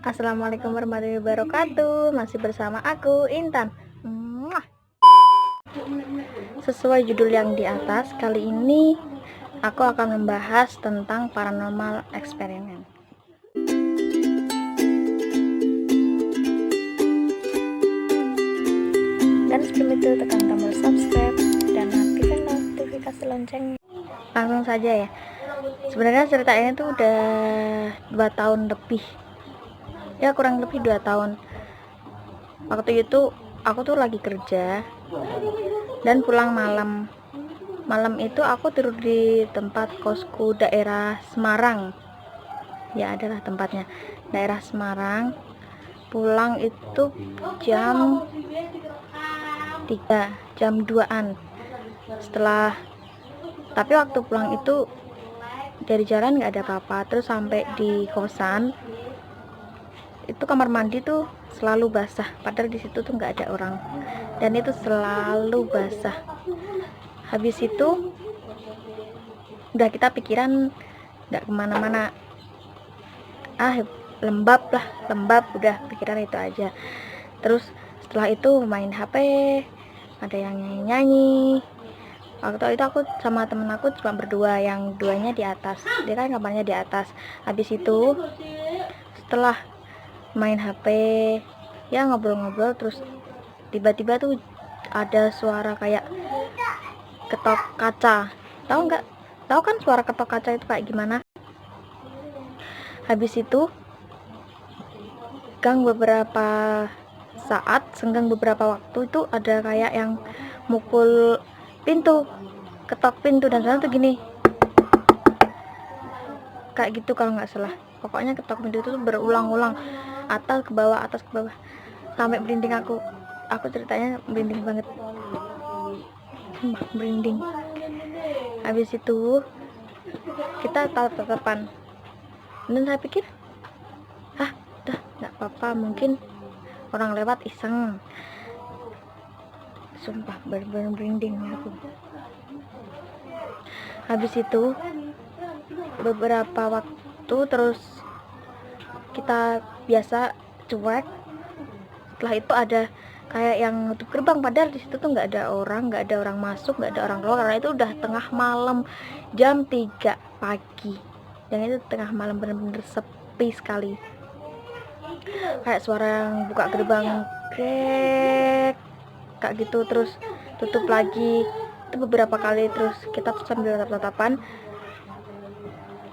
Assalamualaikum warahmatullahi wabarakatuh. Masih bersama aku, Intan. Sesuai judul yang di atas, kali ini aku akan membahas tentang paranormal eksperimen. Dan sebelum itu tekan tombol subscribe dan aktifkan notifikasi loncengnya. Langsung saja ya. Sebenarnya cerita ini tuh udah 2 tahun lebih. Ya kurang lebih 2 tahun. Waktu itu aku tuh lagi kerja dan pulang malam. Malam itu aku tidur di tempat kosku daerah Semarang. Ya adalah tempatnya. Daerah Semarang. Pulang itu jam 3, jam 2-an. Tapi waktu pulang itu dari jalan nggak ada apa-apa. Terus sampai di kosan, itu kamar mandi tuh selalu basah. Padahal di situ tuh nggak ada orang. Dan itu selalu basah. Habis itu udah kita pikiran nggak kemana-mana, lembab udah pikiran itu aja. Terus setelah itu main HP, ada yang nyanyi. Waktu itu aku sama temen aku cuma berdua, yang duanya di atas, dia kan kamarnya di atas. Habis itu setelah main HP ya ngobrol-ngobrol, terus tiba-tiba tuh ada suara kayak ketok kaca. Tahu kan suara ketok kaca itu kayak gimana? Habis itu senggang beberapa waktu itu ada kayak yang mukul pintu, ketok pintu, dan sana tuh gini kayak gitu kalau nggak salah. Pokoknya ketok pintu itu tuh berulang-ulang, atas ke bawah sampai merinding aku ceritanya merinding banget, merinding. Habis itu kita tatapan dan saya pikir udah nggak apa-apa, mungkin orang lewat iseng. Sumpah bener-bener merinding aku. Habis itu beberapa waktu terus kita biasa cuek. Setelah itu ada kayak yang nutup gerbang, padahal di situ tuh nggak ada orang masuk, nggak ada orang keluar, karena itu udah tengah malam, jam 3 pagi, dan itu tengah malam, bener-bener sepi sekali. Kayak suara yang buka gerbang krek kayak gitu, terus tutup lagi. Itu beberapa kali, terus kita sambil tatap-tatapan,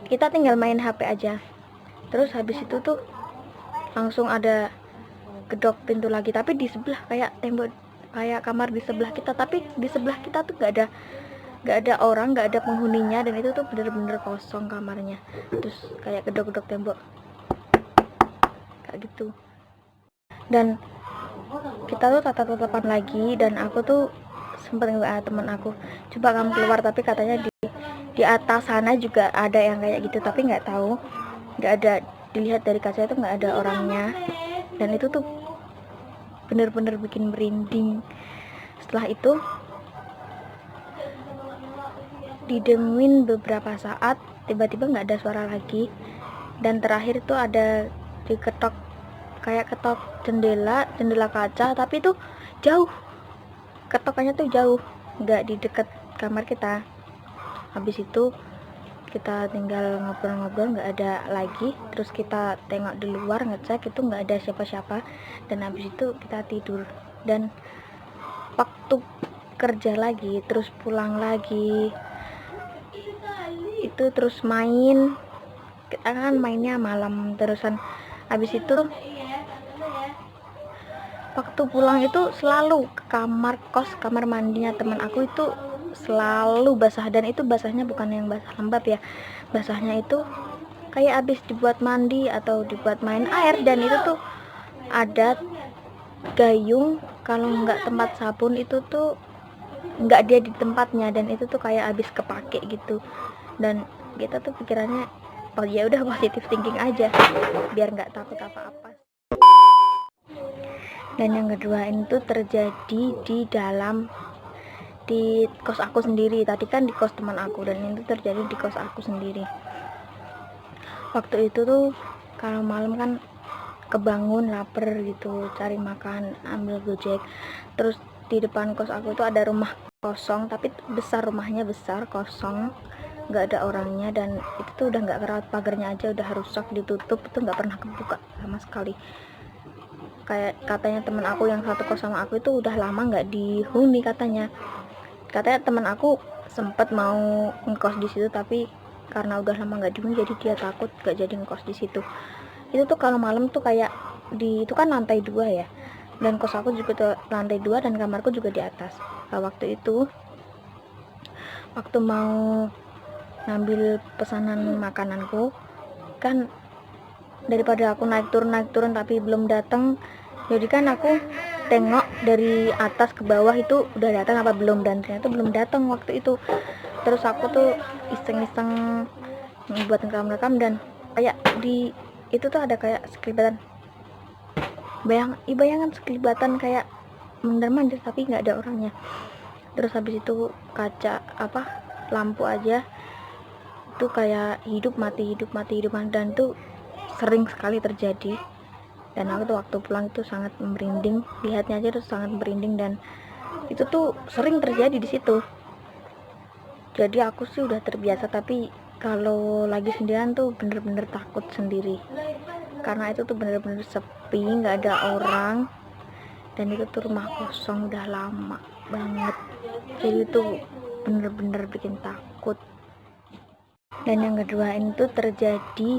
kita tinggal main HP aja. Terus habis itu tuh langsung ada gedok pintu lagi, tapi di sebelah, kayak tembok, kayak kamar di sebelah kita, tapi di sebelah kita tuh nggak ada orang, nggak ada penghuninya, dan itu tuh bener-bener kosong kamarnya. Terus kayak gedok-gedok tembok kayak gitu. Dan kita tuh tatap-tatapan lagi, dan aku tuh sempat nge-WA teman aku, coba kamu keluar, tapi katanya di atas sana juga ada yang kayak gitu, tapi nggak tahu, nggak ada, dilihat dari kaca itu nggak ada orangnya. Dan itu tuh bener-bener bikin merinding. Setelah itu didemuin beberapa saat, tiba-tiba nggak ada suara lagi. Dan terakhir itu ada diketok, kayak ketok jendela kaca, tapi itu jauh, ketokannya tuh jauh, nggak di dekat kamar kita. Habis itu kita tinggal ngobrol-ngobrol, nggak ada lagi. Terus kita tengok di luar, ngecek, itu nggak ada siapa-siapa. Dan habis itu kita tidur. Dan waktu kerja lagi, terus pulang lagi, itu terus main, kita kan mainnya malam terusan. Habis itu waktu pulang itu selalu ke kamar mandinya teman aku itu selalu basah. Dan itu basahnya bukan yang basah lembab ya, basahnya itu kayak habis dibuat mandi atau dibuat main air. Dan itu tuh ada gayung, kalau nggak tempat sabun itu tuh nggak dia di tempatnya, dan itu tuh kayak habis kepake gitu. Dan kita tuh pikirannya, oh ya udah, positive thinking aja biar nggak takut apa-apa. Dan yang kedua itu terjadi di kos aku sendiri. Tadi kan di kos teman aku, dan itu terjadi di kos aku sendiri. Waktu itu tuh kalau malam kan kebangun lapar gitu, cari makan, ambil Gojek. Terus di depan kos aku itu ada rumah kosong, tapi besar, rumahnya besar, kosong, nggak ada orangnya, dan itu tuh udah nggak kerawat, pagarnya aja udah rusak, ditutup, itu nggak pernah kebuka sama sekali. Kayak katanya teman aku yang satu kos sama aku itu udah lama nggak dihuni, katanya teman aku sempat mau ngekos di situ, tapi karena udah lama nggak dihuni jadi dia takut, nggak jadi ngekos di situ. Itu tuh kalau malam tuh kayak itu kan lantai 2 ya, dan kos aku juga tuh lantai 2 dan kamarku juga di atas. Nah, waktu itu waktu mau ngambil pesanan makananku kan, daripada aku naik turun tapi belum datang, jadi kan aku tengok dari atas ke bawah itu udah datang apa belum, dan ternyata belum datang waktu itu. Terus aku tuh iseng-iseng buat rekam-rekam, dan kayak di itu tuh ada kayak sekelibatan bayangan sekelibatan kayak mandir tapi nggak ada orangnya. Terus habis itu kaca lampu aja itu kayak hidup mati, dan tuh sering sekali terjadi. Dan aku tuh waktu pulang itu sangat merinding, lihatnya aja tuh sangat merinding, dan itu tuh sering terjadi di situ. Jadi aku sih udah terbiasa, tapi kalau lagi sendirian tuh bener-bener takut sendiri, karena itu tuh bener-bener sepi, nggak ada orang, dan itu tuh rumah kosong udah lama banget, jadi itu bener-bener bikin takut. Dan yang kedua itu terjadi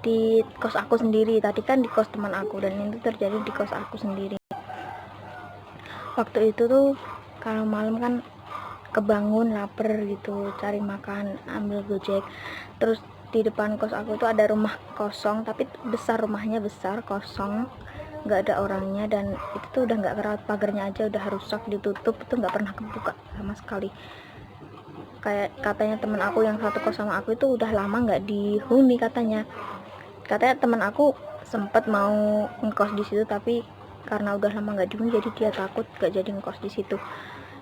di kos aku sendiri. Tadi kan di kos teman aku, dan itu terjadi di kos aku sendiri. Waktu itu tuh kalau malam kan kebangun lapar gitu, cari makan, ambil Gojek. Terus di depan kos aku itu ada rumah kosong, tapi besar, rumahnya besar, kosong, nggak ada orangnya, dan itu tuh udah nggak kerawat, pagarnya aja udah rusak, ditutup, itu nggak pernah kebuka sama sekali. Kayak katanya teman aku yang satu kos sama aku itu udah lama nggak dihuni, katanya teman aku sempat mau ngekos di situ, tapi karena udah lama nggak dihuni jadi dia takut, nggak jadi ngekos di situ.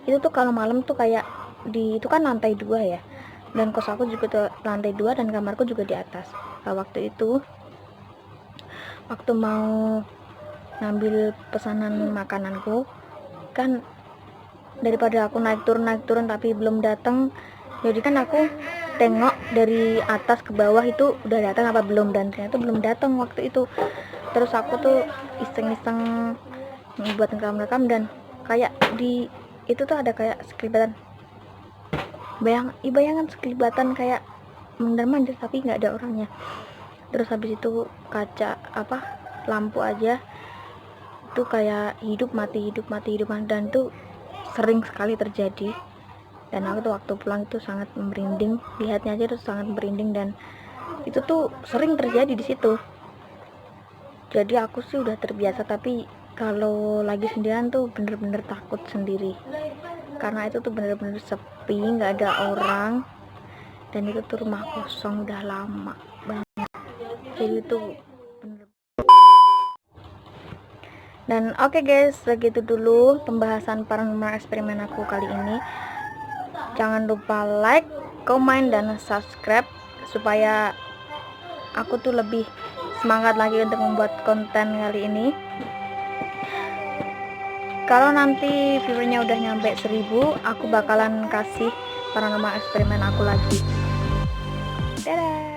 Itu tuh kalau malam tuh kayak itu kan lantai 2 ya, dan kos aku juga tuh lantai 2 dan kamarku juga di atas. Nah, waktu itu waktu mau ngambil pesanan makananku kan, daripada aku naik turun tapi belum datang, jadi kan aku tengok dari atas ke bawah itu udah datang apa belum, dan ternyata belum datang waktu itu. Terus aku tuh iseng-iseng buat rekam-rekam, dan kayak di itu tuh ada kayak sekelibatan bayangan sekelibatan kayak mandir tapi nggak ada orangnya. Terus habis itu kaca lampu aja itu kayak hidup mati, dan tuh sering sekali terjadi. Dan aku tuh waktu pulang itu sangat merinding, lihatnya aja tuh sangat merinding, dan itu tuh sering terjadi di situ. Jadi aku sih udah terbiasa, tapi kalau lagi sendirian tuh bener-bener takut sendiri, karena itu tuh bener-bener sepi, nggak ada orang, dan itu tuh rumah kosong udah lama banget, jadi itu bener. Dan oke guys, segitu dulu pembahasan paranormal eksperimen aku kali ini. Jangan lupa like, komen, dan subscribe supaya aku tuh lebih semangat lagi untuk membuat konten kali ini. Kalau nanti viewernya udah nyampe 1000, aku bakalan kasih paranormal eksperimen aku lagi. Dadah.